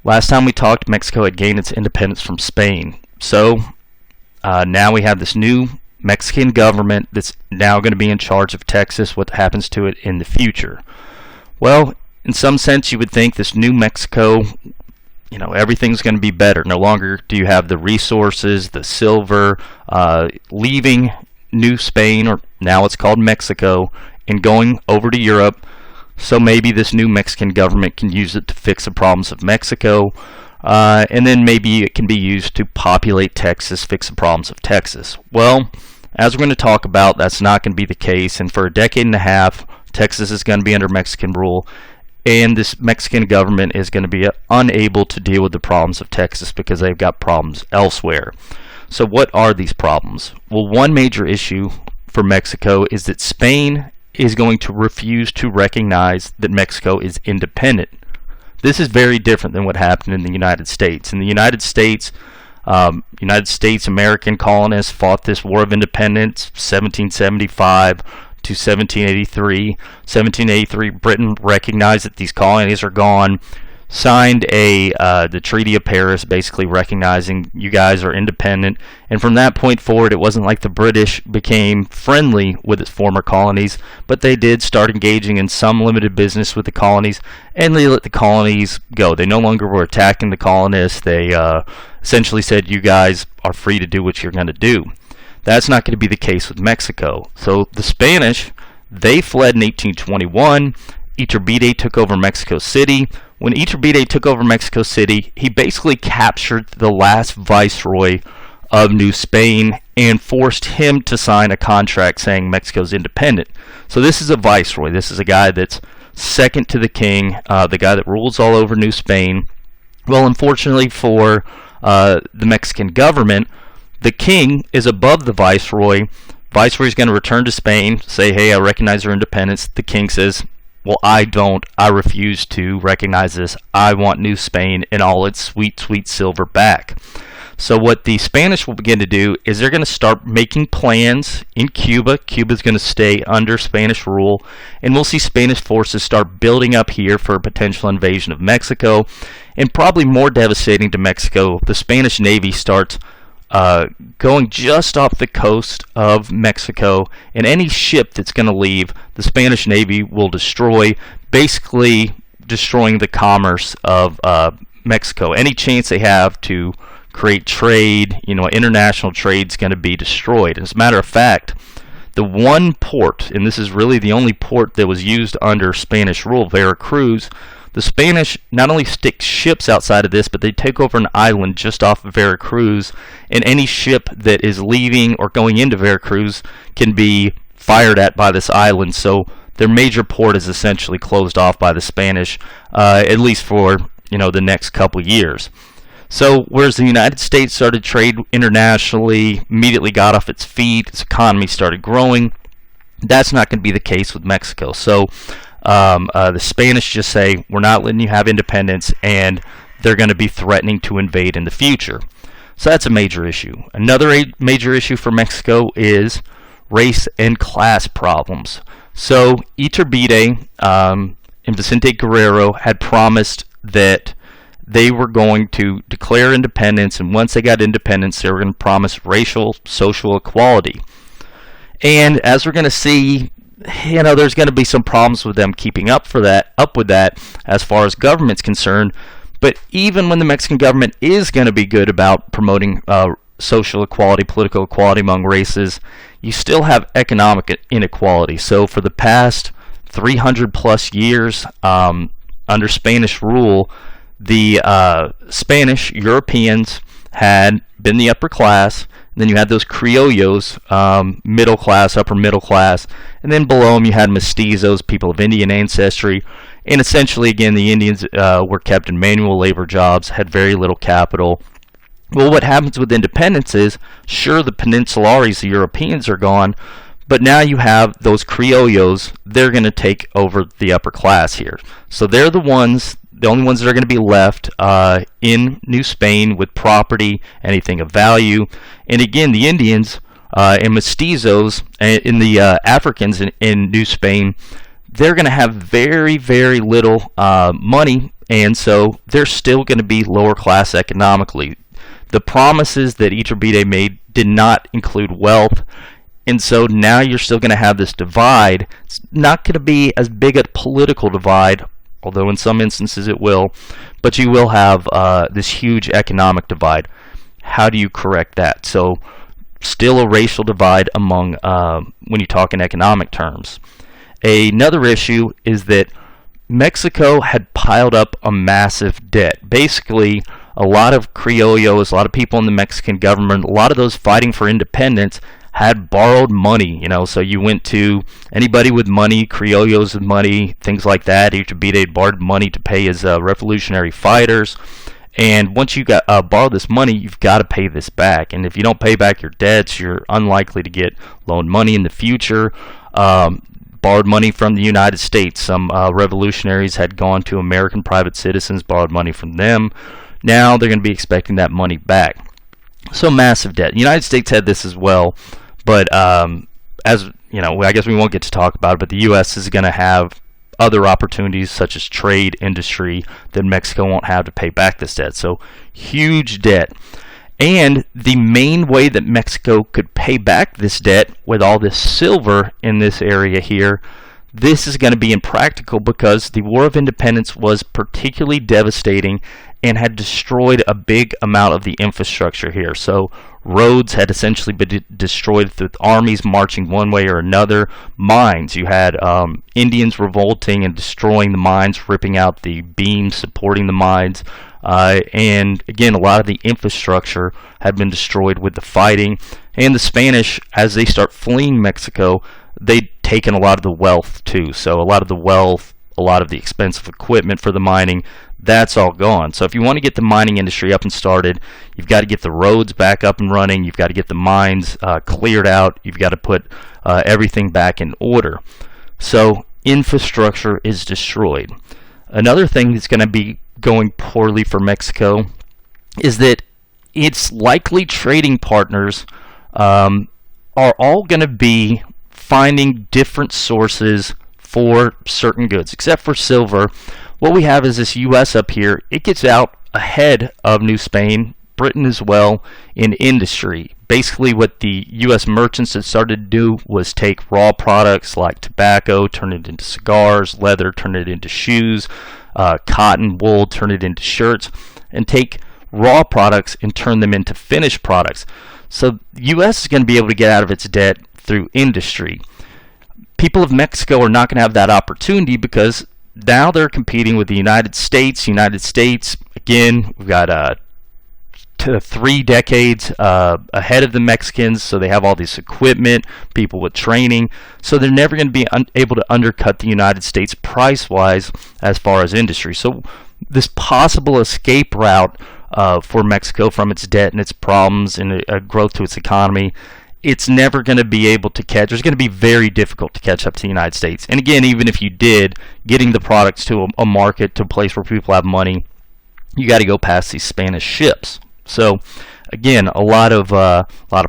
Last time we talked, Mexico had gained its independence from Spain. So now we have this new Mexican government that's now going to be in charge of Texas, what happens to it in the future. Well, in some sense, you would think this new Mexico, everything's going to be better. No longer do you have the resources, the silver, leaving New Spain, or now it's called Mexico, and going over to Europe. So maybe this new Mexican government can use it to fix the problems of Mexico, and then maybe it can be used to populate Texas, fix the problems of Texas. Well, as we're going to talk about, that's not going to be the case, and for a decade and a half, Texas is going to be under Mexican rule, and this Mexican government is going to be unable to deal with the problems of Texas because they've got problems elsewhere. So what are these problems? Well, one major issue for Mexico is that Spain is going to refuse to recognize that Mexico is independent. This is very different than what happened in the United States. In the United States, American colonists fought this War of Independence, 1775 to 1783. 1783, Britain recognized that these colonies are gone, signed the Treaty of Paris, basically recognizing you guys are independent. And from that point forward, it wasn't like the British became friendly with its former colonies, but they did start engaging in some limited business with the colonies, and they let the colonies go. They no longer were attacking the colonists. They essentially said, you guys are free to do what you're going to do. That's not going to be the case with Mexico. So the Spanish, they fled in 1821. Iturbide took over Mexico City. When Iturbide took over Mexico City, he basically captured the last viceroy of New Spain and forced him to sign a contract saying Mexico's independent. So this is a viceroy. This is a guy that's second to the king, the guy that rules all over New Spain. Well, unfortunately for the Mexican government, the king is above the viceroy. Viceroy is going to return to Spain, say, hey, I recognize your independence. The king says, well, I don't. I refuse to recognize this. I want New Spain and all its sweet, sweet silver back. So what the Spanish will begin to do is they're going to start making plans in Cuba. Cuba's going to stay under Spanish rule, and we'll see Spanish forces start building up here for a potential invasion of Mexico. And probably more devastating to Mexico, the Spanish Navy starts going just off the coast of Mexico, and any ship that's going to leave, the Spanish Navy will destroy, basically destroying the commerce of Mexico. Any chance they have to create trade, international trade, is going to be destroyed. As a matter of fact, the one port, and this is really the only port that was used under Spanish rule, Veracruz, the Spanish not only stick ships outside of this, but they take over an island just off of Veracruz, and any ship that is leaving or going into Veracruz can be fired at by this island. So their major port is essentially closed off by the Spanish, at least for the next couple years. So whereas the United States started trade internationally, immediately got off its feet, its economy started growing, that's not going to be the case with Mexico. So the Spanish just say, we're not letting you have independence, and they're going to be threatening to invade in the future. So that's a major issue. Another major issue for Mexico is race and class problems. So Iturbide and Vicente Guerrero had promised that they were going to declare independence, and once they got independence, they were going to promise racial, social equality. And as we're going to see, there's going to be some problems with them keeping up with that as far as government's concerned. But even when the Mexican government is going to be good about promoting social equality, political equality among races, you still have economic inequality. So for the past 300 plus years under Spanish rule, the Spanish Europeans had been the upper class. Then you had those criollos, middle class, upper middle class, and then below them you had mestizos, people of Indian ancestry. And essentially, again, the Indians were kept in manual labor jobs, had very little capital. Well, what happens with independence is, sure, the Peninsulares, the Europeans, are gone, but now you have those criollos. They're going to take over the upper class here. So they're the only ones that are going to be left in New Spain with property, anything of value. And again, the Indians and mestizos and the Africans in New Spain, they're going to have very, very little money, and so they're still going to be lower class economically. The promises that Iturbide made did not include wealth, and so now you're still going to have this divide. It's not going to be as big a political divide, although in some instances it will, but you will have this huge economic divide. How do you correct that? So still a racial divide among when you talk in economic terms. Another issue is that Mexico had piled up a massive debt. Basically, a lot of criollos, a lot of people in the Mexican government, a lot of those fighting for independence had borrowed money. So you went to anybody with money, criollos with money, things like that. Iturbide borrowed money to pay his revolutionary fighters. And once you borrow this money, you've got to pay this back. And if you don't pay back your debts, you're unlikely to get loaned money in the future. Borrowed money from the United States. Some revolutionaries had gone to American private citizens, borrowed money from them. Now they're going to be expecting that money back. So massive debt. The United States had this as well, but as you know, I guess we won't get to talk about it, but the U.S. is going to have other opportunities such as trade, industry, that Mexico won't have to pay back this debt. So huge debt. And the main way that Mexico could pay back this debt with all this silver in this area here, this is going to be impractical because the War of Independence was particularly devastating and had destroyed a big amount of the infrastructure here. So roads had essentially been destroyed with armies marching one way or another. Mines, you had Indians revolting and destroying the mines, ripping out the beams supporting the mines. And again, a lot of the infrastructure had been destroyed with the fighting. And the Spanish, as they start fleeing Mexico, they'd taken a lot of the wealth too. So a lot of the wealth, a lot of the expensive equipment for the mining, that's all gone. So if you want to get the mining industry up and started, you've got to get the roads back up and running. You've got to get the mines cleared out. You've got to put everything back in order. So infrastructure is destroyed. Another thing that's going to be going poorly for Mexico is that its likely trading partners are all going to be finding different sources for certain goods, except for silver. What we have is this U.S. up here. It gets out ahead of New Spain, Britain as well, in industry. Basically what the U.S. merchants had started to do was take raw products like tobacco, turn it into cigars, leather, turn it into shoes, cotton, wool, turn it into shirts, and take raw products and turn them into finished products. So the U.S. is going to be able to get out of its debt through industry. People of Mexico are not going to have that opportunity because now they're competing with the United States. United States, again, we've got 3 decades ahead of the Mexicans, so they have all this equipment, people with training, so they're never going to be able to undercut the United States price-wise as far as industry. So this possible escape route for Mexico from its debt and its problems and growth to its economy, it's never going to be able to catch. It's going to be very difficult to catch up to the United States. And again, even if you did, getting the products to a market, to a place where people have money, you got to go past these Spanish ships. So again, a lot of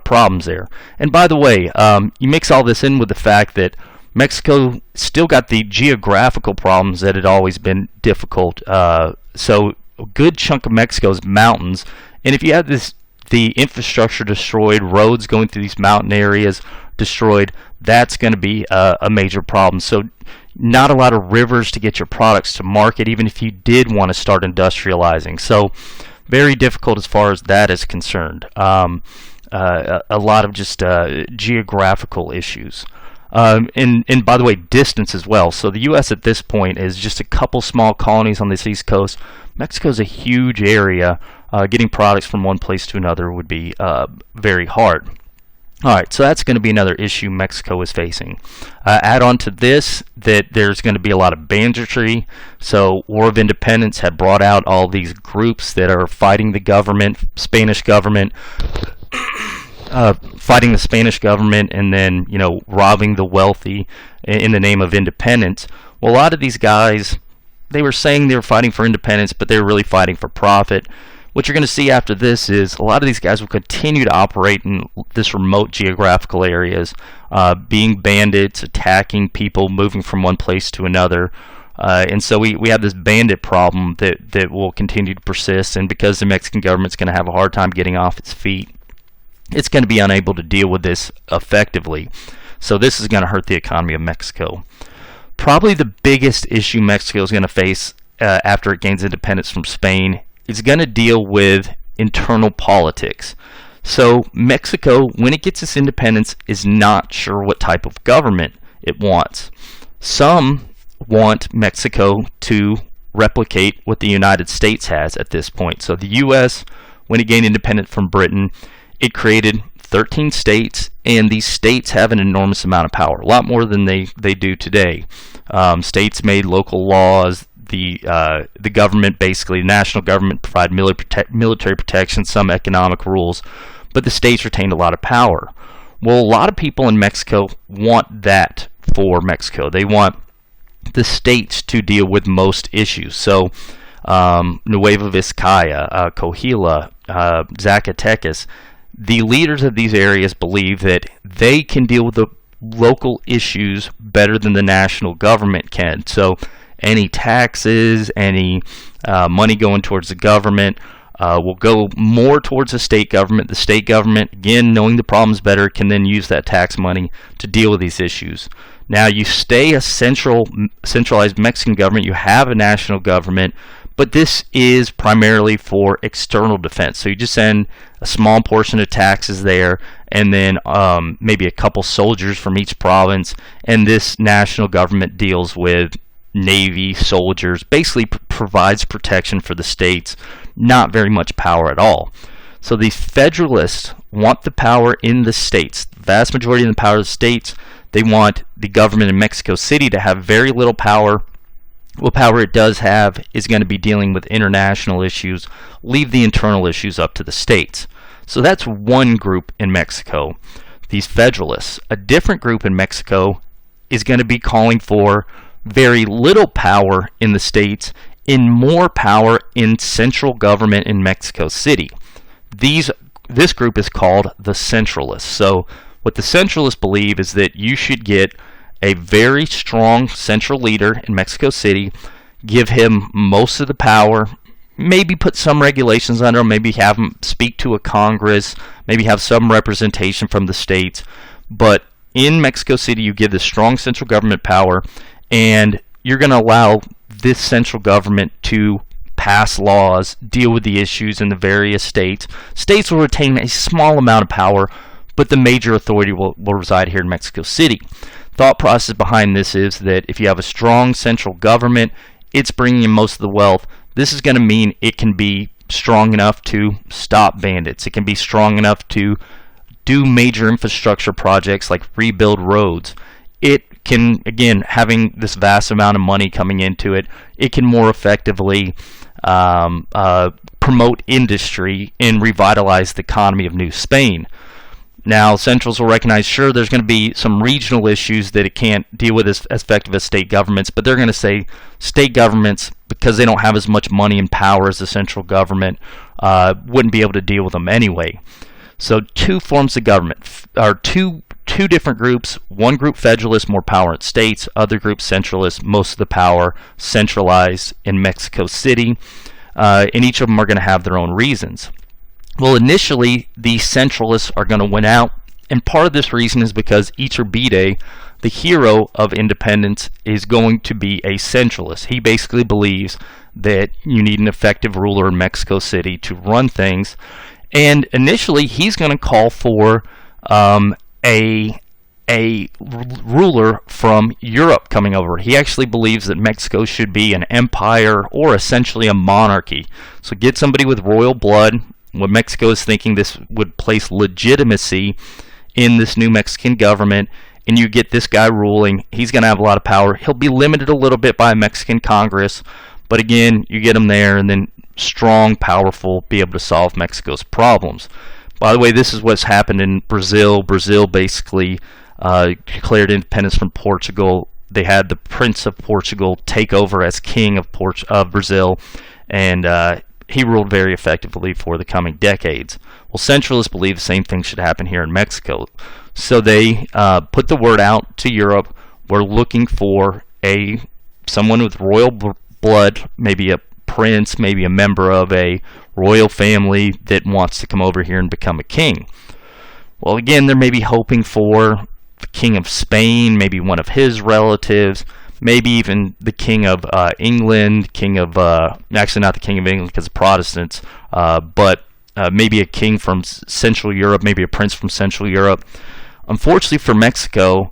problems there. And by the way, you mix all this in with the fact that Mexico still got the geographical problems that had always been difficult. So a good chunk of Mexico is mountains, and if you have the infrastructure destroyed, roads going through these mountain areas destroyed, that's going to be a major problem. So not a lot of rivers to get your products to market, even if you did want to start industrializing. So very difficult as far as that is concerned. A lot of just geographical issues. And by the way, distance as well. So the U.S. at this point is just a couple small colonies on this east coast. Mexico's a huge area. Getting products from one place to another would be very hard. Alright, so that's going to be another issue Mexico is facing. Add on to this that there's going to be a lot of banditry. So War of Independence had brought out all these groups that are fighting the government, Spanish government, fighting the Spanish government, and then, robbing the wealthy in the name of independence. Well, a lot of these guys, they were saying they were fighting for independence, but they were really fighting for profit. What you're going to see after this is a lot of these guys will continue to operate in this remote geographical areas, being bandits, attacking people, moving from one place to another. And so we have this bandit problem that will continue to persist, and because the Mexican government's going to have a hard time getting off its feet, it's going to be unable to deal with this effectively. So this is going to hurt the economy of Mexico. Probably the biggest issue Mexico is going to face after it gains independence from Spain is going to deal with internal politics. So Mexico, when it gets its independence, is not sure what type of government it wants. Some want Mexico to replicate what the United States has at this point. So the U.S., when it gained independence from Britain, it created 13 states, and these states have an enormous amount of power, a lot more than they do today. States made local laws. The government, basically, the national government, provide military protection, some economic rules, but the states retained a lot of power. Well, a lot of people in Mexico want that for Mexico. They want the states to deal with most issues. So Nueva Vizcaya, Coahuila, Zacatecas, the leaders of these areas believe that they can deal with the local issues better than the national government can. So any taxes, any money going towards the government will go more towards the state government. The state government, again, knowing the problems better, can then use that tax money to deal with these issues. Now, you stay a centralized Mexican government, you have a national government, but this is primarily for external defense. So you just send a small portion of taxes there, and then maybe a couple soldiers from each province, and this national government deals with Navy, soldiers, basically provides protection for the states, not very much power at all. So the Federalists want the power in the states. The vast majority of the power of the states, they want the government in Mexico City to have very little power. What power it does have is going to be dealing with international issues. Leave the internal issues up to the states. So that's one group in Mexico, these Federalists. A different group in Mexico is going to be calling for very little power in the states and more power in central government in Mexico City. This group is called the Centralists. So what the Centralists believe is that you should get a very strong central leader in Mexico City, give him most of the power, maybe put some regulations under him, maybe have him speak to a Congress, maybe have some representation from the states. But in Mexico City, you give the strong central government power, and you're going to allow this central government to pass laws, deal with the issues in the various states. States will retain a small amount of power, but the major authority will reside here in Mexico City. Thought process behind this is that if you have a strong central government, it's bringing in most of the wealth. This is going to mean it can be strong enough to stop bandits. It can be strong enough to do major infrastructure projects like rebuild roads. It can, again, having this vast amount of money coming into it, it can more effectively promote industry and revitalize the economy of New Spain. Now, Centrals will recognize, sure, there's going to be some regional issues that it can't deal with as effective as state governments, but they're going to say state governments, because they don't have as much money and power as the central government, wouldn't be able to deal with them anyway. So two forms of government, or two different groups. One group Federalist, more power in states. Other group Centralist, most of the power centralized in Mexico City. And each of them are going to have their own reasons. Well, initially, the Centralists are going to win out, and part of this reason is because Iturbide, the hero of independence, is going to be a Centralist. He basically believes that you need an effective ruler in Mexico City to run things, and initially, he's going to call for a ruler from Europe coming over. He actually believes that Mexico should be an empire or essentially a monarchy. So get somebody with royal blood. What Mexico is thinking, this would place legitimacy in this new Mexican government, and you get this guy ruling. He's going to have a lot of power. He'll be limited a little bit by a Mexican Congress, but again, you get him there, and then strong, powerful, be able to solve Mexico's problems. By the way, this is what's happened in Brazil. Brazil basically declared independence from Portugal. They had the Prince of Portugal take over as king of Brazil, and he ruled very effectively for the coming decades. Well, Centralists believe the same thing should happen here in Mexico. So they put the word out to Europe. We're looking for someone with royal blood, maybe a prince, maybe a member of a royal family that wants to come over here and become a king. Well, again, they're maybe hoping for the King of Spain, maybe one of his relatives, maybe even the King of England, actually not the King of England because of Protestants, but maybe a king from Central Europe, maybe a prince from Central Europe. Unfortunately for Mexico,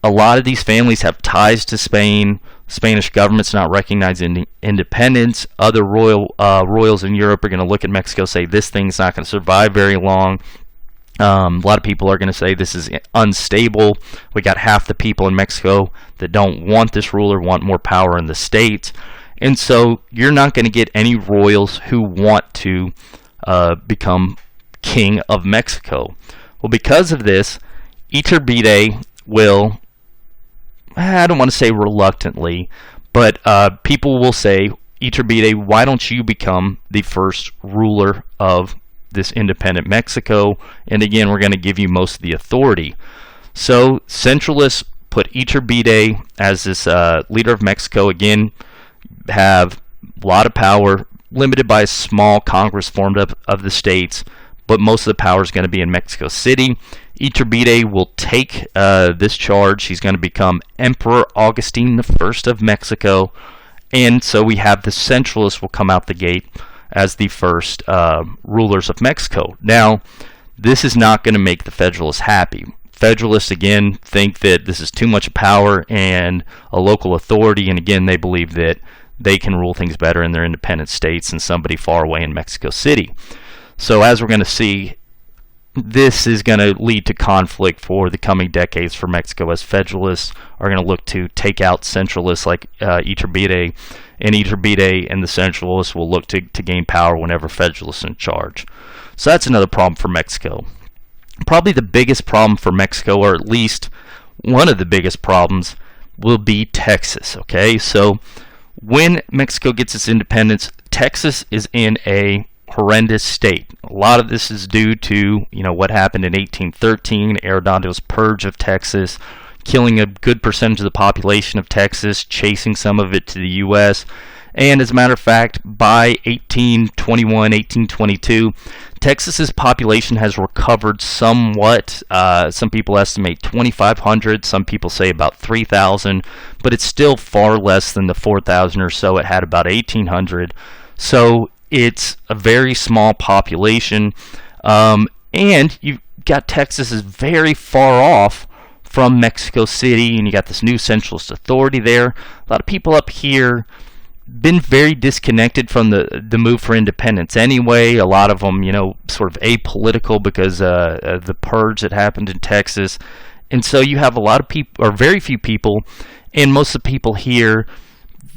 a lot of these families have ties to Spain. Spanish government's not recognizing independence. Other royals in Europe are going to look at Mexico and say this thing's not going to survive very long. A lot of people are going to say this is unstable. We got half the people in Mexico that don't want this ruler, want more power in the states. And so you're not going to get any royals who want to become king of Mexico. Well, because of this, Iturbide will, I don't want to say reluctantly, but people will say, Iturbide, why don't you become the first ruler of this independent Mexico? And again, we're going to give you most of the authority. So Centralists put Iturbide as this leader of Mexico. Again, have a lot of power, limited by a small Congress formed up of the states, but most of the power is going to be in Mexico City. Iturbide will take this charge. He's going to become Emperor Agustin I of Mexico, and so we have the Centralists will come out the gate as the first rulers of Mexico. Now, this is not going to make the Federalists happy. Federalists, again, think that this is too much power and a local authority, and again, they believe that they can rule things better in their independent states than somebody far away in Mexico City. So as we're going to see, this is going to lead to conflict for the coming decades for Mexico, as Federalists are going to look to take out Centralists like Iturbide, and Iturbide and the Centralists will look to gain power whenever Federalists are in charge. So that's another problem for Mexico. Probably the biggest problem for Mexico, or at least one of the biggest problems, will be Texas. Okay, so when Mexico gets its independence, Texas is in a horrendous state. A lot of this is due to what happened in 1813, Arredondo's purge of Texas, killing a good percentage of the population of Texas, chasing some of it to the U.S. And as a matter of fact, by 1821, 1822, Texas's population has recovered somewhat. Some people estimate 2,500. Some people say about 3,000, but it's still far less than the 4,000 or so it had about 1,800. So it's a very small population, and you've got Texas is very far off from Mexico City, and you got this new centralist authority there. A lot of people up here been very disconnected from the move for independence anyway. A lot of them, sort of apolitical because the purge that happened in Texas. And so you have a lot of people, or very few people, and most of the people here,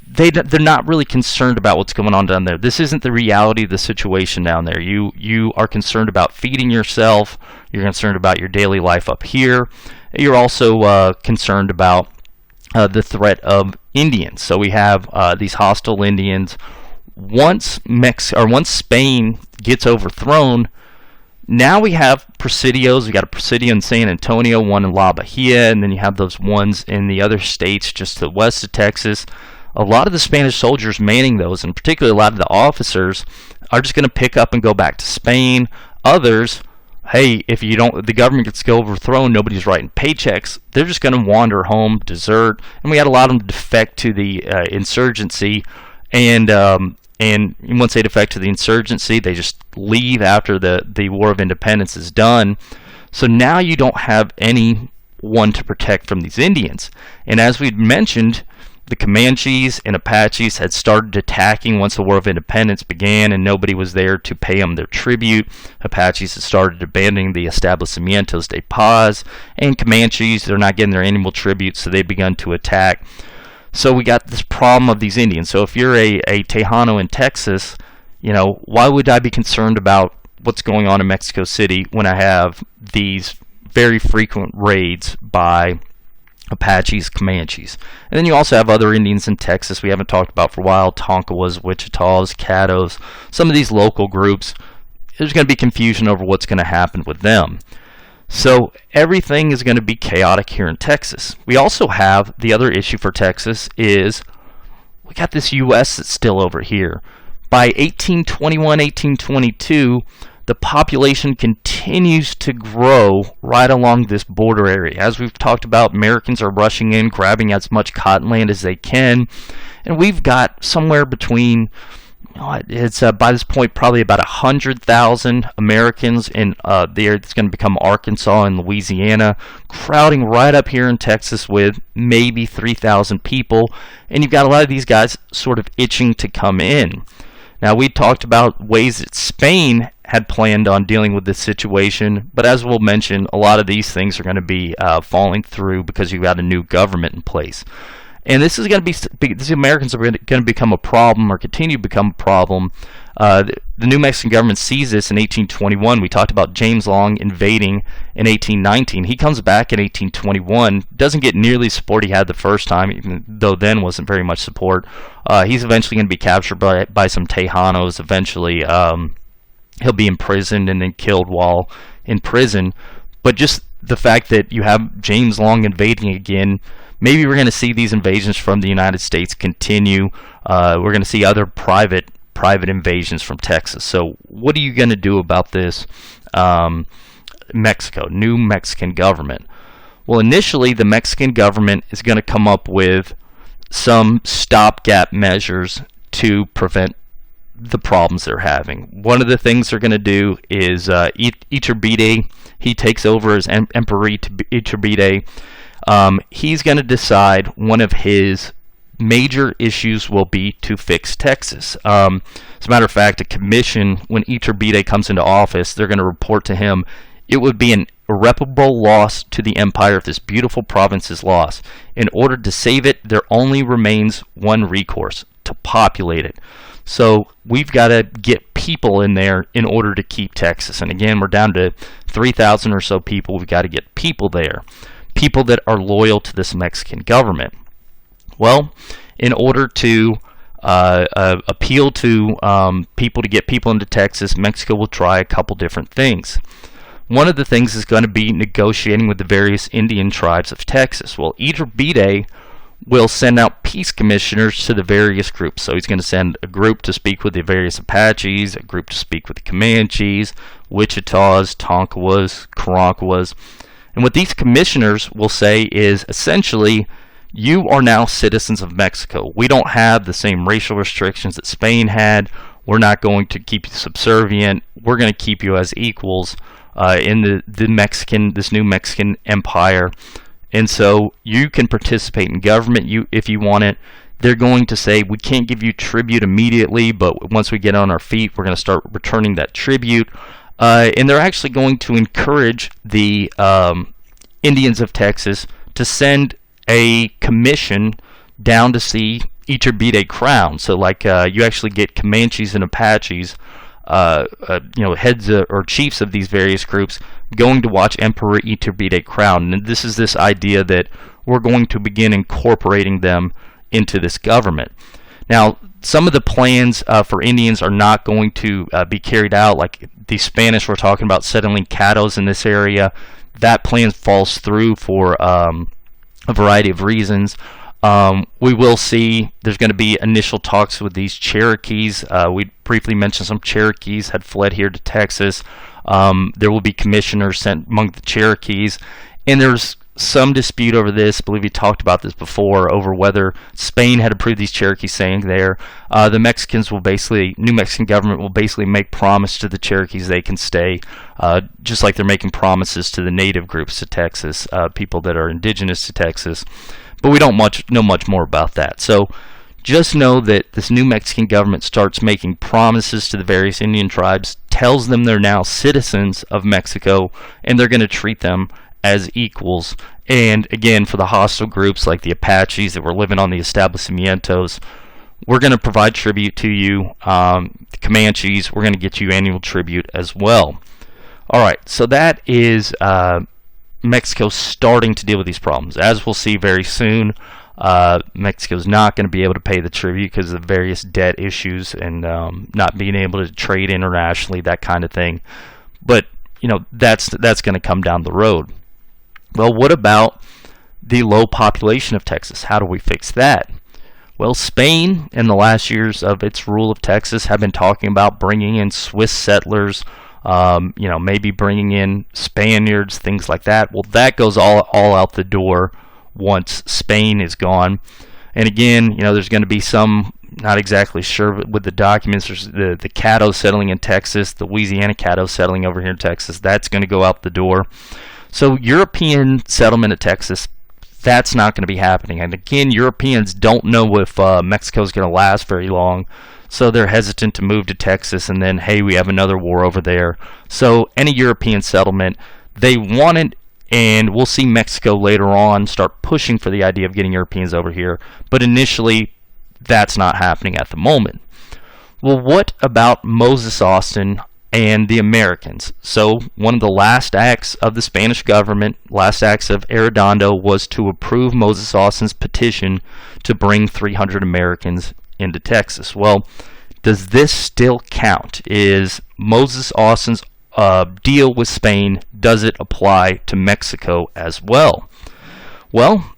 they're not really concerned about what's going on down there. This isn't the reality of the situation down there. You are concerned about feeding yourself. You're concerned about your daily life up here. You're also concerned about the threat of Indians. So we have these hostile Indians. Once Spain gets overthrown, now we have presidios. We got a presidio in San Antonio, one in La Bahia, and then you have those ones in the other states just to the west of Texas. A lot of the Spanish soldiers manning those, and particularly a lot of the officers, are just going to pick up and go back to Spain. Others, hey, if the government gets overthrown, nobody's writing paychecks, they're just going to wander home, desert, and we had a lot of them defect to the insurgency, and once they defect to the insurgency, they just leave after the War of Independence is done. So now you don't have anyone to protect from these Indians. And as we'd mentioned, the Comanches and Apaches had started attacking once the War of Independence began, and nobody was there to pay them their tribute. Apaches had started abandoning the Establecimientos de Paz, and Comanches, they're not getting their annual tribute, so they've begun to attack. So we got this problem of these Indians. So if you're a Tejano in Texas, why would I be concerned about what's going on in Mexico City when I have these very frequent raids by Apaches, Comanches. And then you also have other Indians in Texas we haven't talked about for a while, Tonkawas, Wichitas, Caddos, some of these local groups. There's going to be confusion over what's going to happen with them. So everything is going to be chaotic here in Texas. We also have the other issue for Texas is we got this U.S. that's still over here. By 1821, 1822, the population continues to grow right along this border area. As we've talked about, Americans are rushing in, grabbing as much cotton land as they can, and we've got somewhere between, it's by this point probably about 100,000 Americans in the area that's going to become Arkansas and Louisiana, crowding right up here in Texas with maybe 3,000 people, and you've got a lot of these guys sort of itching to come in. Now, we talked about ways that Spain had planned on dealing with this situation, but as we'll mention, a lot of these things are going to be falling through because you've got a new government in place. And this is going to be, these Americans are going to become a problem or continue to become a problem. The New Mexican government sees this in 1821. We talked about James Long invading in 1819. He comes back in 1821, doesn't get nearly the support he had the first time, even though then wasn't very much support. He's eventually going to be captured by some Tejanos. Eventually, he'll be imprisoned and then killed while in prison. But just the fact that you have James Long invading again, maybe we're going to see these invasions from the United States continue. We're going to see other private invasions from Texas. So what are you going to do about this Mexico, new Mexican government? Well, initially the Mexican government is going to come up with some stopgap measures to prevent the problems they're having. One of the things they're going to do is Iturbide, he takes over as Emperor Iturbide. He's going to decide one of his major issues will be to fix Texas. As a matter of fact, a commission, when Iturbide comes into office, they're going to report to him it would be an irreparable loss to the empire if this beautiful province is lost. In order to save it, there only remains one recourse: to populate it. So we've got to get people in there in order to keep Texas. And again, we're down to 3,000 or so people. We've got to get people there, people that are loyal to this Mexican government. Well, in order to appeal to people to get people into Texas, Mexico will try a couple different things. One of the things is going to be negotiating with the various Indian tribes of Texas. Well, Iturbide will send out peace commissioners to the various groups. So he's going to send a group to speak with the various Apaches, a group to speak with the Comanches, Wichitas, Tonkawas, Cherokees. And what these commissioners will say is essentially, you are now citizens of Mexico. We don't have the same racial restrictions that Spain had. We're not going to keep you subservient. We're going to keep you as equals in this new Mexican empire. And so you can participate in government if you want it. They're going to say, we can't give you tribute immediately, but once we get on our feet, we're going to start returning that tribute. And they're actually going to encourage the Indians of Texas to send a commission down to see Iturbide crown. So like you actually get Comanches and Apaches, heads or chiefs of these various groups going to watch Emperor Iturbide crown. And this is this idea that we're going to begin incorporating them into this government. Now, some of the plans for Indians are not going to be carried out. Like the Spanish were talking about settling Caddos in this area. That plan falls through for a variety of reasons. We will see there's going to be initial talks with these Cherokees. We briefly mentioned some Cherokees had fled here to Texas. There will be commissioners sent among the Cherokees. And there's some dispute over this. I believe we talked about this before, over whether Spain had approved these Cherokees staying there. The Mexicans will New Mexican government will basically make promise to the Cherokees they can stay, just like they're making promises to the native groups to Texas, people that are indigenous to Texas. But we don't know much more about that. So just know that this new Mexican government starts making promises to the various Indian tribes, tells them they're now citizens of Mexico, and they're going to treat them as equals. And again, for the hostile groups like the Apaches that were living on the establecimientos, we're going to provide tribute to you. The Comanches, we're going to get you annual tribute as well. All right, so that is Mexico's starting to deal with these problems. As we'll see very soon, Mexico's not going to be able to pay the tribute because of various debt issues and not being able to trade internationally, that kind of thing. But that's going to come down the road. Well, what about the low population of Texas? How do we fix that? Well, Spain, in the last years of its rule of Texas, have been talking about bringing in Swiss settlers, maybe bringing in Spaniards, things like that. Well, that goes all out the door once Spain is gone. And again, there's going to be some, not exactly sure with the documents, there's the Caddo settling in Texas, the Louisiana Caddo settling over here in Texas. That's going to go out the door. So European settlement of Texas, that's not going to be happening. And again, Europeans don't know if Mexico's going to last very long, so they're hesitant to move to Texas, and then, hey, we have another war over there. So any European settlement, they want it, and we'll see Mexico later on start pushing for the idea of getting Europeans over here. But initially, that's not happening at the moment. Well, what about Moses Austin and the Americans? So one of the last acts of the Spanish government, last acts of Arredondo, was to approve Moses Austin's petition to bring 300 Americans into Texas. Well, does this still count? Is Moses Austin's deal with Spain, does it apply to Mexico as well? Well,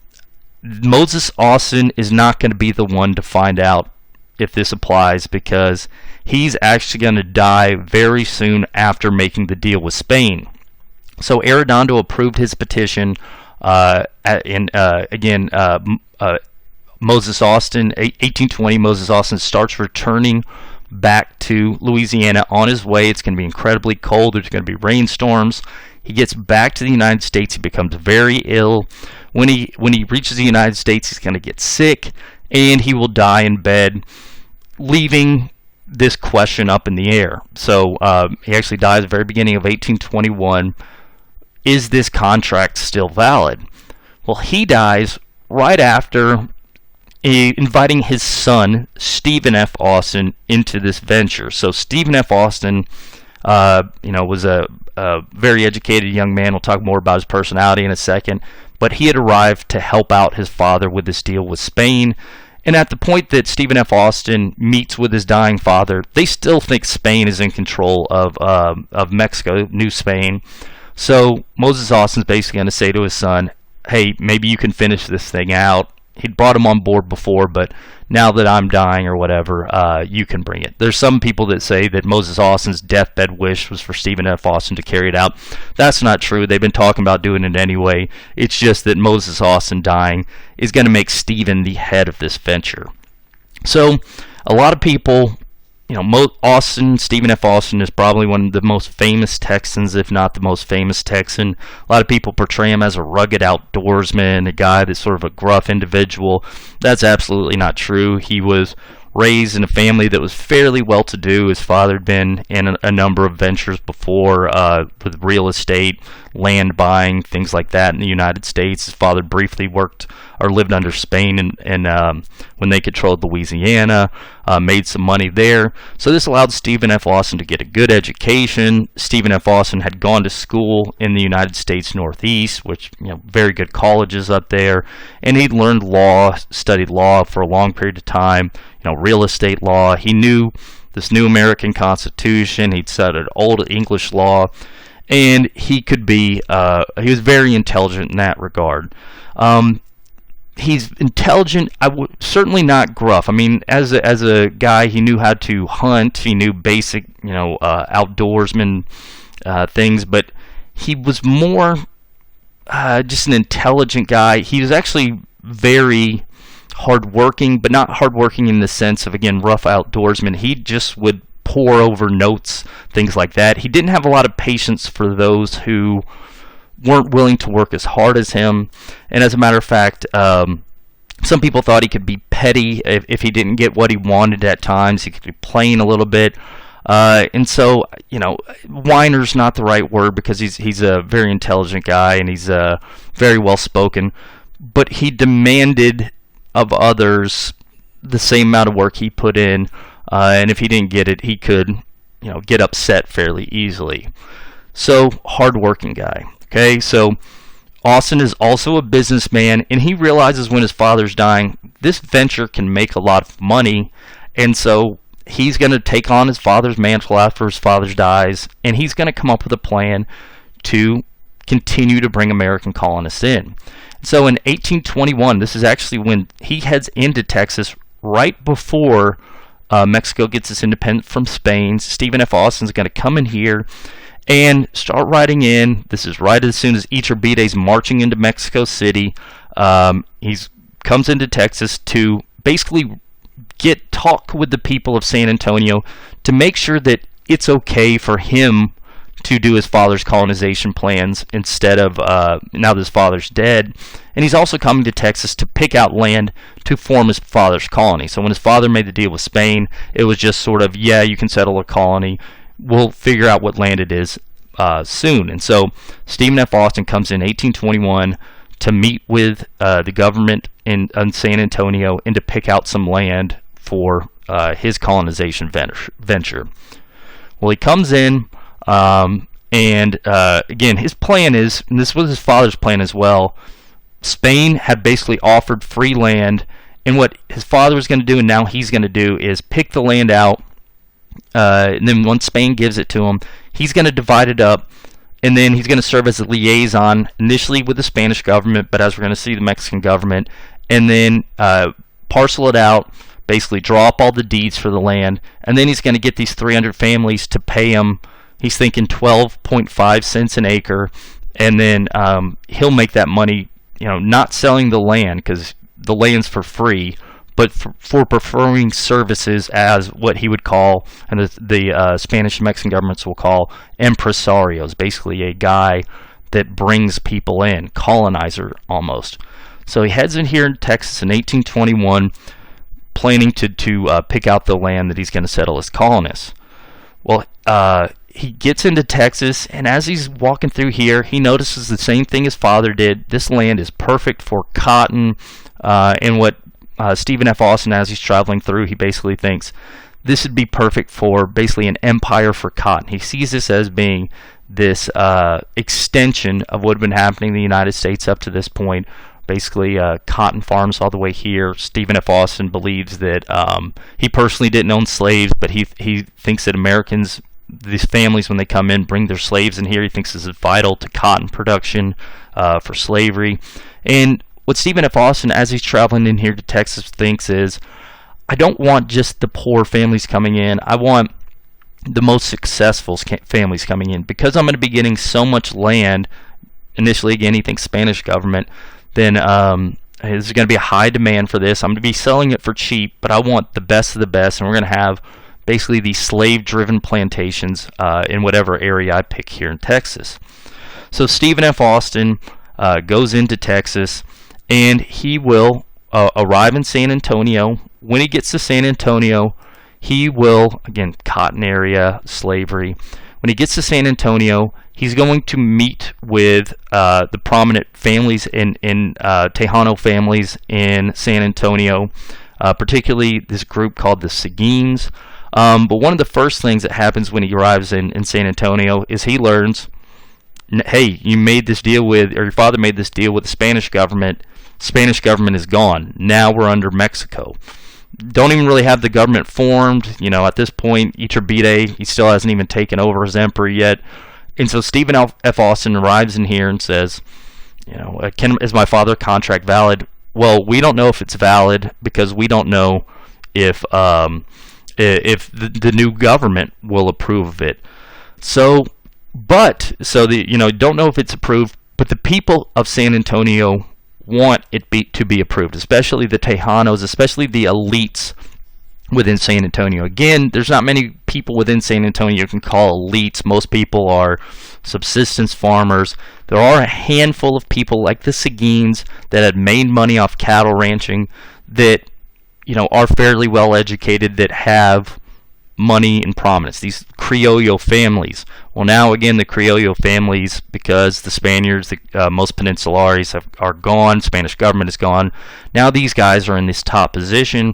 Moses Austin is not going to be the one to find out if this applies, because he's actually going to die very soon after making the deal with Spain. So Arredondo approved his petition. Moses Austin, 1820, Moses Austin starts returning back to Louisiana. On his way, it's going to be incredibly cold. There's going to be rainstorms. He gets back to the United States. He becomes very ill. When he reaches the United States, he's going to get sick, and he will die in bed, leaving this question up in the air. So he actually dies at the very beginning of 1821. Is this contract still valid? Well, he dies right after inviting his son, Stephen F. Austin, into this venture. So Stephen F. Austin, was a very educated young man. We'll talk more about his personality in a second. But he had arrived to help out his father with this deal with Spain. And at the point that Stephen F. Austin meets with his dying father, they still think Spain is in control of Mexico, New Spain. So Moses Austin's basically going to say to his son, hey, maybe you can finish this thing out. He'd brought him on board before, but now that I'm dying or whatever, you can bring it. There's some people that say that Moses Austin's deathbed wish was for Stephen F. Austin to carry it out. That's not true. They've been talking about doing it anyway. It's just that Moses Austin dying is going to make Stephen the head of this venture. So a lot of people, Stephen F. Austin is probably one of the most famous Texans, if not the most famous Texan. A lot of people portray him as a rugged outdoorsman, a guy that's sort of a gruff individual. That's absolutely not true. He was raised in a family that was fairly well-to-do. His father had been in a number of ventures before, with real estate, land buying, things like that in the United States. His father briefly worked or lived under Spain and when they controlled Louisiana, made some money there. So this allowed Stephen F. Austin to get a good education. Stephen F. Austin had gone to school in the United States Northeast, which, very good colleges up there, and he'd learned law, studied law for a long period of time, real estate law. He knew this new American Constitution. He'd studied old English law, and he was very intelligent in that regard. He's intelligent, certainly not gruff. I mean, as a guy, he knew how to hunt. He knew basic, outdoorsman things, but he was more just an intelligent guy. He was actually very hardworking, but not hardworking in the sense of, again, rough outdoorsman. He just would pore over notes, things like that. He didn't have a lot of patience for those who weren't willing to work as hard as him. And as a matter of fact, some people thought he could be petty if he didn't get what he wanted at times. He could be plain a little bit. And so, whiner's not the right word, because he's a very intelligent guy and he's very well spoken. But he demanded of others the same amount of work he put in, and if he didn't get it, he could, get upset fairly easily. So, hard-working guy. Okay, so Austin is also a businessman, and he realizes when his father's dying, this venture can make a lot of money, and so he's going to take on his father's mantle after his father dies, and he's going to come up with a plan to continue to bring American colonists in. So in 1821, this is actually when he heads into Texas right before Mexico gets its independence from Spain. Stephen F. Austin's going to come in here and start riding in. This is right as soon as Iturbide marching into Mexico City. He comes into Texas to basically talk with the people of San Antonio to make sure that it's okay for him to do his father's colonization plans instead of now that his father's dead. And he's also coming to Texas to pick out land to form his father's colony. So when his father made the deal with Spain, it was just sort of, yeah, you can settle a colony. We'll figure out what land it is soon. And so Stephen F. Austin comes in 1821 to meet with the government in San Antonio and to pick out some land for his colonization venture. Well, he comes in, and again, his plan is, and this was his father's plan as well, Spain had basically offered free land, and what his father was going to do and now he's going to do is pick the land out, and then once Spain gives it to him, he's going to divide it up, and then he's going to serve as a liaison initially with the Spanish government, but as we're going to see, the Mexican government, and then parcel it out, basically draw up all the deeds for the land, and then he's going to get these 300 families to pay him, he's thinking 12.5 cents an acre, and then he'll make that money, not selling the land because the land's for free, but for performing services as what he would call, and the Spanish and Mexican governments will call, empresarios, basically a guy that brings people in, colonizer almost. So he heads in here in Texas in 1821, planning to pick out the land that he's going to settle as colonists. Well, he gets into Texas, and as he's walking through here, he notices the same thing his father did. This land is perfect for cotton, and what Stephen F. Austin, as he's traveling through, he basically thinks this would be perfect for basically an empire for cotton. He sees this as being this extension of what had been happening in the United States up to this point. Basically, cotton farms all the way here. Stephen F. Austin believes that he personally didn't own slaves, but he thinks that Americans, these families, when they come in, bring their slaves in here. He thinks this is vital to cotton production for slavery. And what Stephen F. Austin, as he's traveling in here to Texas, thinks is, I don't want just the poor families coming in. I want the most successful families coming in. Because I'm going to be getting so much land, initially, again, he thinks Spanish government, then there's going to be a high demand for this. I'm going to be selling it for cheap, but I want the best of the best, and we're going to have basically these slave-driven plantations in whatever area I pick here in Texas. So Stephen F. Austin goes into Texas, and he will arrive in San Antonio. When he gets to San Antonio, he will, again, cotton area, slavery. When he gets to San Antonio, he's going to meet with the prominent families in Tejano families in San Antonio, particularly this group called the Seguins. But one of the first things that happens when he arrives in San Antonio is he learns, hey, you made this deal with, or your father made this deal with the Spanish government. Spanish government is gone. Now we're under Mexico. Don't even really have the government formed. At this point, Iturbide, he still hasn't even taken over as emperor yet. And so Stephen F. Austin arrives in here and says, is my father's contract valid? Well, we don't know if it's valid because we don't know if the new government will approve of it. Don't know if it's approved, but the people of San Antonio want it to be approved, especially the Tejanos, especially the elites within San Antonio. Again, there's not many people within San Antonio you can call elites. Most people are subsistence farmers. There are a handful of people like the Seguins that had made money off cattle ranching that are fairly well educated, that have money and prominence. These Criollo families. Well, now again, the Criollo families, because the Spaniards, most Peninsulares are gone, Spanish government is gone. Now these guys are in this top position,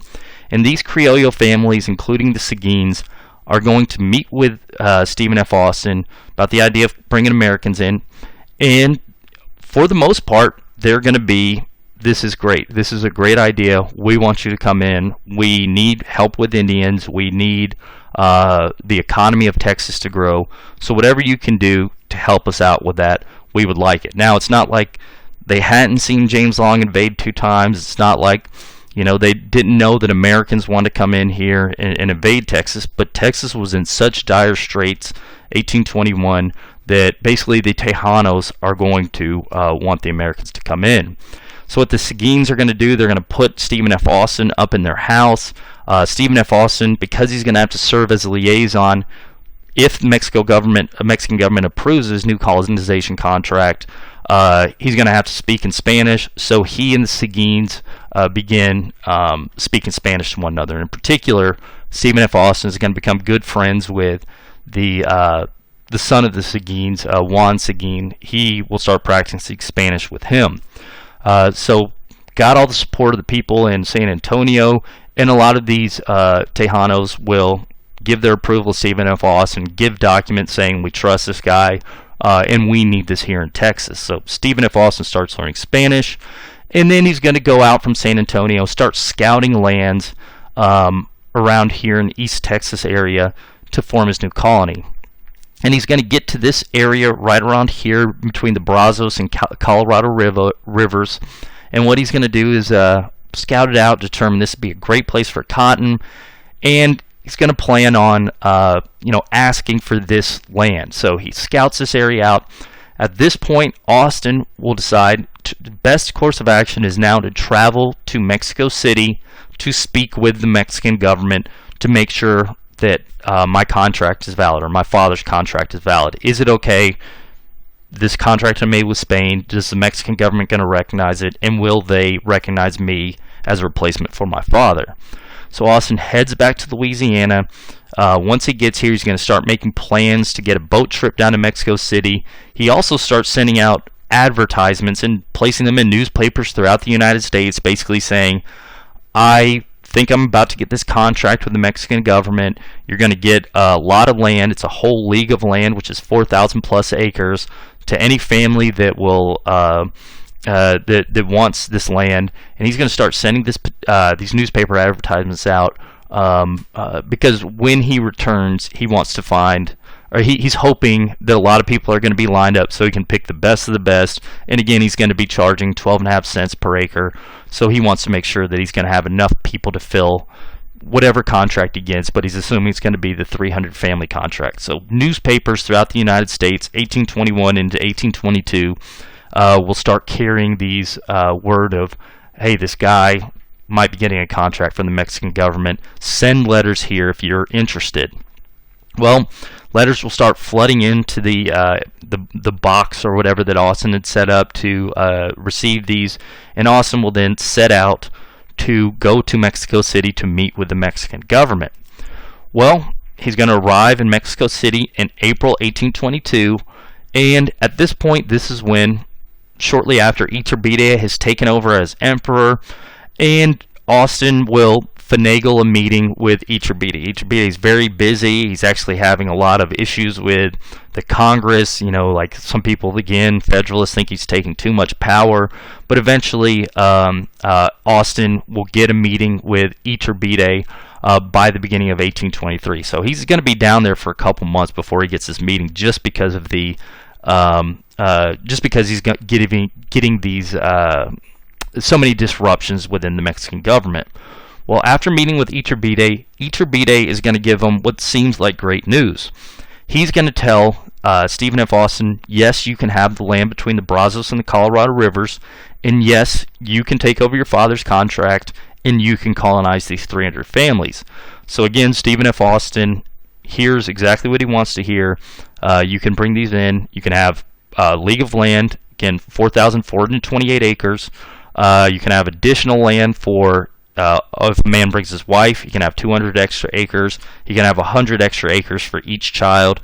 and these Criollo families, including the Seguins, are going to meet with Stephen F. Austin about the idea of bringing Americans in, and for the most part, they're going to be, this is great. This is a great idea. We want you to come in. We need help with Indians. We need the economy of Texas to grow. So whatever you can do to help us out with that, we would like it. Now, it's not like they hadn't seen James Long invade 2 times. It's not like, they didn't know that Americans wanted to come in here and invade Texas. But Texas was in such dire straits, 1821, that basically the Tejanos are going to want the Americans to come in. So what the Seguins are going to do, they're going to put Stephen F. Austin up in their house. Stephen F. Austin, because he's going to have to serve as a liaison, if the Mexican government approves his new colonization contract, he's going to have to speak in Spanish. So he and the Seguins begin speaking Spanish to one another. In particular, Stephen F. Austin is going to become good friends with the son of the Seguins, Juan Seguin. He will start practicing Spanish with him. So got all the support of the people in San Antonio, and a lot of these Tejanos will give their approval to Stephen F. Austin, give documents saying we trust this guy, and we need this here in Texas. So Stephen F. Austin starts learning Spanish, and then he's going to go out from San Antonio, start scouting lands around here in the East Texas area to form his new colony. And he's going to get to this area right around here between the Brazos and Colorado rivers. And what he's going to do is scout it out, determine this would be a great place for cotton. And he's going to plan on, asking for this land. So he scouts this area out. At this point, Austin will decide the best course of action is now to travel to Mexico City to speak with the Mexican government to make sure that my contract is valid, or my father's contract is valid. Is it okay? This contract I made with Spain, is the Mexican government going to recognize it, and will they recognize me as a replacement for my father? So Austin heads back to Louisiana. Once he gets here, he's going to start making plans to get a boat trip down to Mexico City. He also starts sending out advertisements and placing them in newspapers throughout the United States, basically saying, I think I'm about to get this contract with the Mexican government. You're going to get a lot of land. It's a whole league of land, which is 4,000 plus acres, to any family that will that wants this land. And he's going to start sending these newspaper advertisements out because when he returns, he wants to find, or he's hoping that a lot of people are going to be lined up so he can pick the best of the best. And again, he's going to be charging 12.5 cents per acre. So he wants to make sure that he's going to have enough people to fill whatever contract he gets, but he's assuming it's going to be the 300 family contract. So newspapers throughout the United States, 1821 into 1822, will start carrying these word of, hey, this guy might be getting a contract from the Mexican government. Send letters here if you're interested. Well, letters will start flooding into the box or whatever that Austin had set up to receive these, and Austin will then set out to go to Mexico City to meet with the Mexican government. Well, he's going to arrive in Mexico City in April 1822, and at this point, this is when, shortly after, Iturbide has taken over as emperor, and Austin will finagle a meeting with Iturbide. Iturbide is very busy. He's actually having a lot of issues with the Congress. Like some people, again, Federalists think he's taking too much power. But eventually, Austin will get a meeting with Iturbide by the beginning of 1823. So he's going to be down there for a couple months before he gets this meeting, just because of the he's getting these so many disruptions within the Mexican government. Well, after meeting with Iturbide is going to give him what seems like great news. He's going to tell Stephen F. Austin, yes, you can have the land between the Brazos and the Colorado rivers, and yes, you can take over your father's contract, and you can colonize these 300 families. So again, Stephen F. Austin hears exactly what he wants to hear. You can bring these in. You can have a league of land, again, 4,428 acres. You can have additional land for if a man brings his wife, he can have 200 extra acres. He can have 100 extra acres for each child,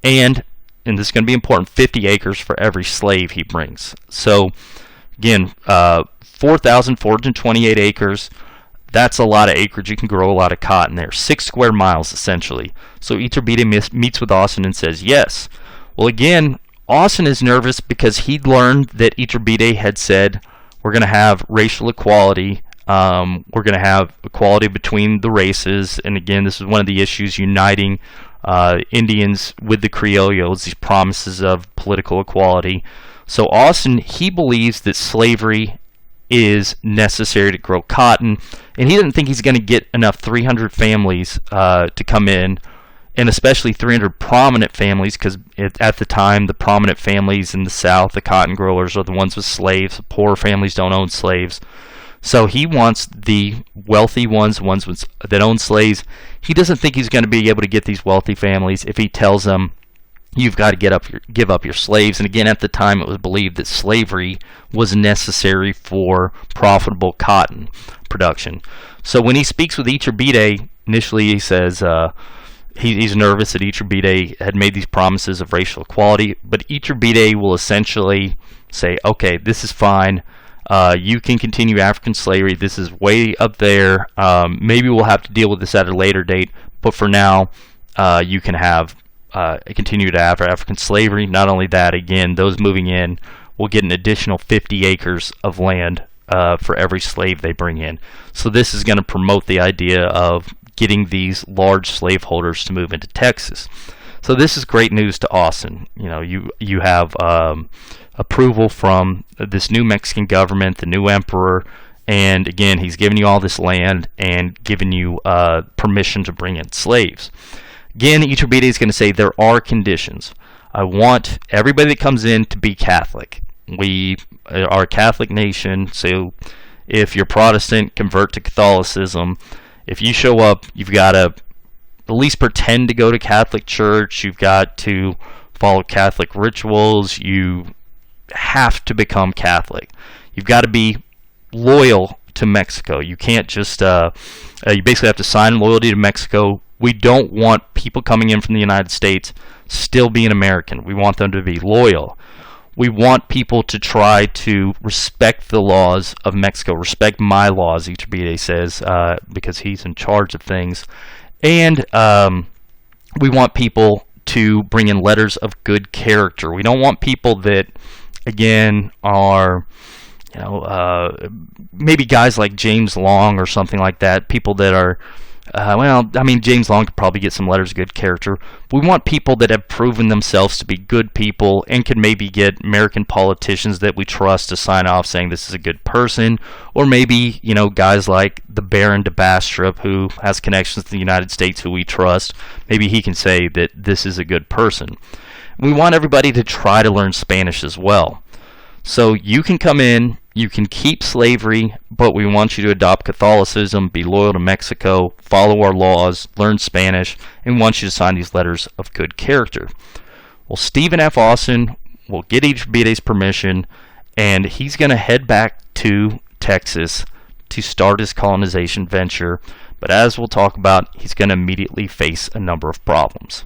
and this is going to be important, 50 acres for every slave he brings. So again, 4,428 acres. That's a lot of acreage. You can grow a lot of cotton there. 6 square miles essentially. So Iturbide meets with Austin and says yes. Well, again, Austin is nervous because he'd learned that Iturbide had said, we're going to have racial equality. We're going to have equality between the races. And again, this is one of the issues uniting Indians with the Criollos, these promises of political equality. So Austin, he believes that slavery is necessary to grow cotton, and he doesn't think he's going to get enough 300 families to come in, and especially 300 prominent families, because at the time, the prominent families in the South, the cotton growers, are the ones with slaves. The poor families don't own slaves. So he wants the wealthy ones that own slaves. He doesn't think he's going to be able to get these wealthy families if he tells them, you've got to give up your slaves. And again, at the time, it was believed that slavery was necessary for profitable cotton production. So when he speaks with Iturbide, initially he says he's nervous that Iturbide had made these promises of racial equality, but Iturbide will essentially say, okay, this is fine. You can continue African slavery. This is way up there. Maybe we'll have to deal with this at a later date, but for now, you can have continue to have African slavery. Not only that, again, those moving in will get an additional 50 acres of land for every slave they bring in. So this is going to promote the idea of getting these large slaveholders to move into Texas. So this is great news to Austin. You know, you have approval from this new Mexican government, the new emperor, and again, he's giving you all this land and giving you permission to bring in slaves. Again, Iturbide is going to say there are conditions. I want everybody that comes in to be Catholic. We are a Catholic nation, so if you're Protestant, convert to Catholicism. If you show up, you've got to at least pretend to go to Catholic church. You've got to follow Catholic rituals. You have to become Catholic. You've got to be loyal to Mexico. You can't just, you basically have to sign loyalty to Mexico. We don't want people coming in from the United States still being American. We want them to be loyal. We want people to try to respect the laws of Mexico, respect my laws, Iturbide says, because he's in charge of things. And we want people to bring in letters of good character. We don't want people that, again, are, you know, maybe guys like James Long or something like that, people that are, well, I mean, James Long could probably get some letters of good character. We want people that have proven themselves to be good people and can maybe get American politicians that we trust to sign off saying this is a good person, or maybe, you know, guys like the Baron de Bastrop, who has connections to the United States, who we trust. Maybe he can say that this is a good person. We want everybody to try to learn Spanish as well. So you can come in, you can keep slavery, but we want you to adopt Catholicism, be loyal to Mexico, follow our laws, learn Spanish, and want you to sign these letters of good character. Well, Stephen F. Austin will get Iturbide's permission, and he's going to head back to Texas to start his colonization venture. But as we'll talk about, he's going to immediately face a number of problems.